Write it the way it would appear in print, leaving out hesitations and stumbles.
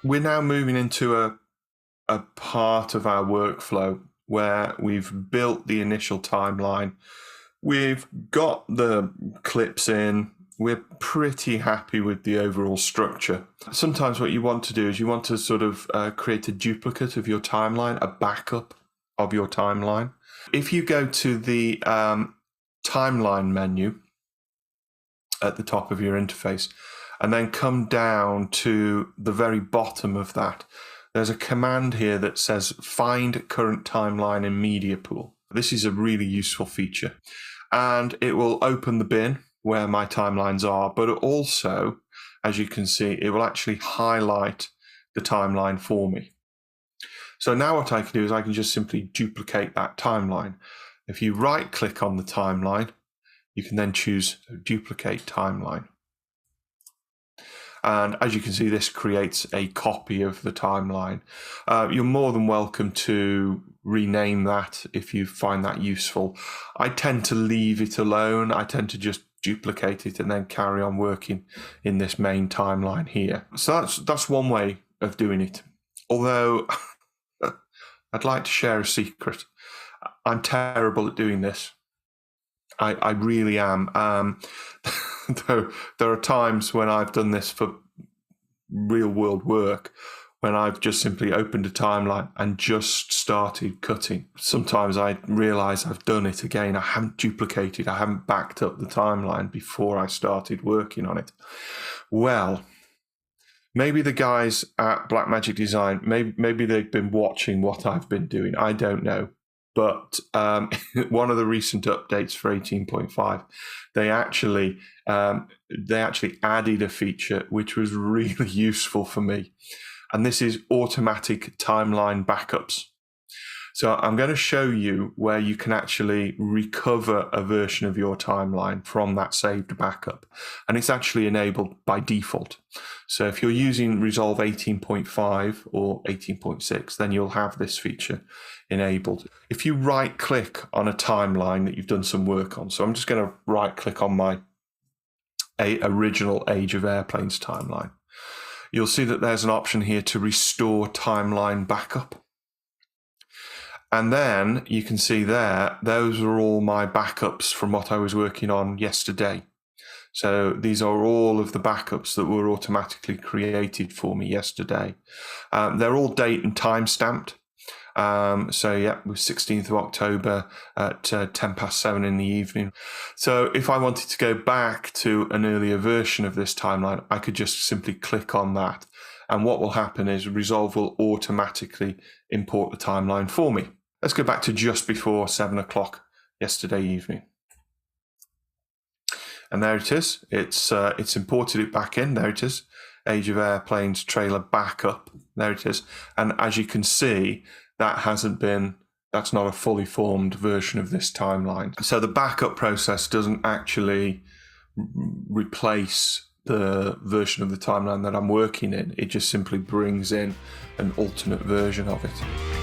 we're now moving into a part of our workflow where we've built the initial timeline. We've got the clips in. We're pretty happy with the overall structure. Sometimes what you want to do is you want to sort of create a duplicate of your timeline, a backup of your timeline. If you go to the timeline menu at the top of your interface and then come down to the very bottom of that, there's a command here that says find current timeline in media pool. This is a really useful feature, and it will open the bin where my timelines are, but also, as you can see, it will actually highlight the timeline for me. So now what I can do is I can just simply duplicate that timeline. If you right click on the timeline, you can then choose duplicate timeline. And as you can see, this creates a copy of the timeline. You're more than welcome to rename that if you find that useful. I tend to leave it alone. I tend to just duplicate it and then carry on working in this main timeline here. So that's one way of doing it. Although I'd like to share a secret. I'm terrible at doing this. I really am. Though there are times when I've done this for real world work, when I've just simply opened a timeline and just started cutting. Sometimes I realize I've done it again. I haven't duplicated, I haven't backed up the timeline before I started working on it. Well, maybe the guys at Blackmagic Design, maybe they've been watching what I've been doing. I don't know. But one of the recent updates for 18.5, they actually added a feature which was really useful for me, and this is automatic timeline backups. So I'm going to show you where you can actually recover a version of your timeline from that saved backup, and it's actually enabled by default. So if you're using Resolve 18.5 or 18.6, then you'll have this feature enabled. If you right click on a timeline that you've done some work on, so I'm just going to right click on my original Age of Airplanes timeline, you'll see that there's an option here to restore timeline backup. And then you can see there, those are all my backups from what I was working on yesterday. So these are all of the backups that were automatically created for me yesterday. They're all date and time stamped. So yeah, it was 16th of October at 7:10 in the evening. So if I wanted to go back to an earlier version of this timeline, I could just simply click on that. And what will happen is Resolve will automatically import the timeline for me. Let's go back to just before 7 o'clock yesterday evening. And there it is. It's imported it back in. There it is. Age of Airplanes trailer backup. There it is. And as you can see, that's not a fully formed version of this timeline. So the backup process doesn't actually replace the version of the timeline that I'm working in. It just simply brings in an alternate version of it.